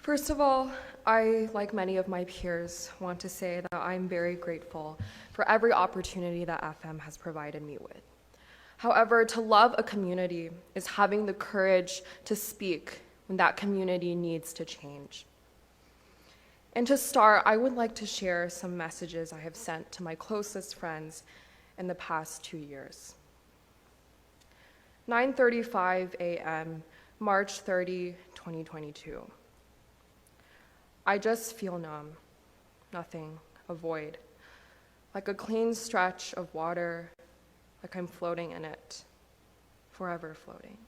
First of all, I, like many of my peers, want to say that I'm very grateful for every opportunity that FM has provided me with. However, to love a community is having the courage to speak when that community needs to change. And to start, I would like to share some messages I have sent to my closest friends in the past 2 years. 9:35 a.m., March 30, 2022. I just feel numb, nothing, a void, like a clean stretch of water, like I'm floating in it, forever floating.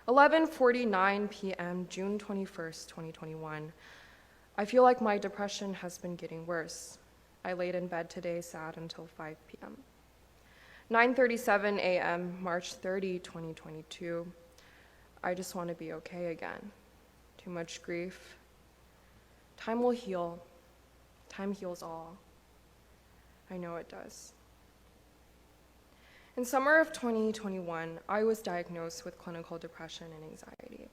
11:49 p.m., June 21st, 2021. I feel like my depression has been getting worse. I laid in bed today, sad until 5 p.m. 9:37 a.m., March 30, 2022. I just want to be okay again. Too much grief. Time will heal. Time heals all. I know it does. In summer of 2021, I was diagnosed with clinical depression and anxiety.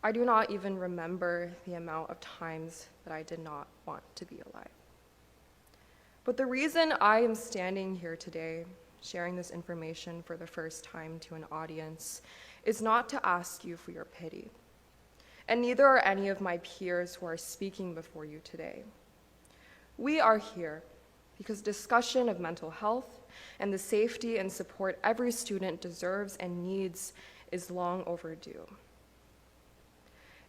I do not even remember the amount of times that I did not want to be alive. But the reason I am standing here today, sharing this information for the first time to an audience, is not to ask you for your pity. And neither are any of my peers who are speaking before you today. We are here because discussion of mental health and the safety and support every student deserves and needs is long overdue.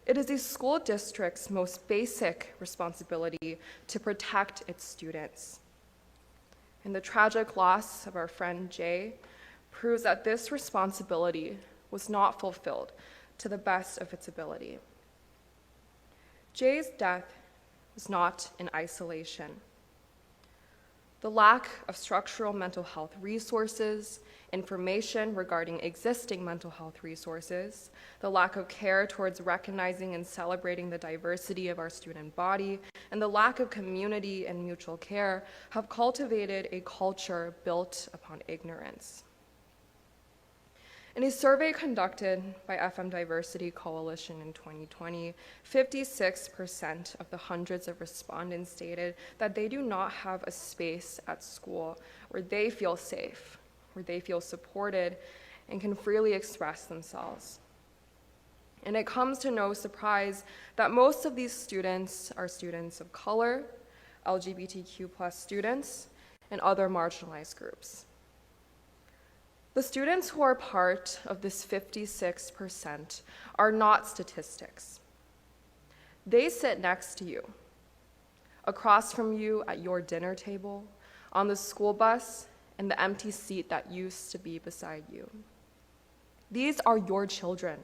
It is a school district's most basic responsibility to protect its students. And the tragic loss of our friend Jay proves that this responsibility was not fulfilled to the best of its ability. Jay's death was not in isolation. The lack of structural mental health resources, information regarding existing mental health resources, the lack of care towards recognizing and celebrating the diversity of our student body, and the lack of community and mutual care have cultivated a culture built upon ignorance. In a survey conducted by FM Diversity Coalition in 2020, 56% of the hundreds of respondents stated that they do not have a space at school where they feel safe, where they feel supported, and can freely express themselves. And it comes to no surprise that most of these students are students of color, LGBTQ+ students, and other marginalized groups. The students who are part of this 56% are not statistics. They sit next to you, across from you at your dinner table, on the school bus, in the empty seat that used to be beside you. These are your children,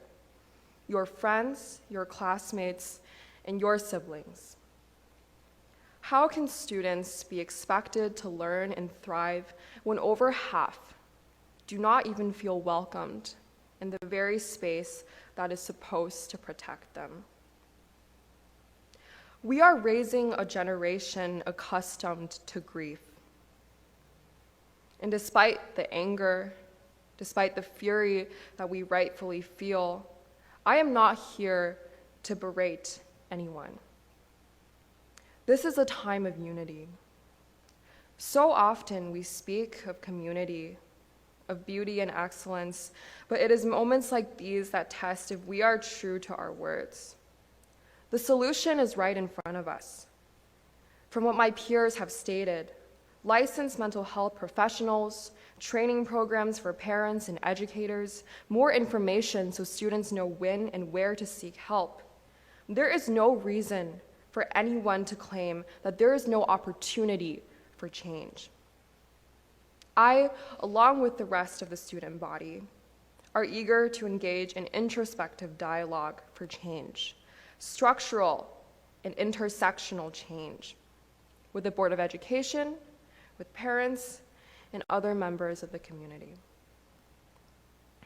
your friends, your classmates, and your siblings. How can students be expected to learn and thrive when over half do not even feel welcomed in the very space that is supposed to protect them? We are raising a generation accustomed to grief. And despite the anger, despite the fury that we rightfully feel, I am not here to berate anyone. This is a time of unity. So often we speak of community, of beauty and excellence, but it is moments like these that test if we are true to our words. The solution is right in front of us. From what my peers have stated, licensed mental health professionals, training programs for parents and educators, more information so students know when and where to seek help. There is no reason for anyone to claim that there is no opportunity for change. I, along with the rest of the student body, are eager to engage in introspective dialogue for change, structural and intersectional change, with the Board of Education, with parents, and other members of the community.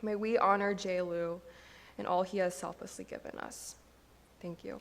May we honor Jay Liu and all he has selflessly given us. Thank you.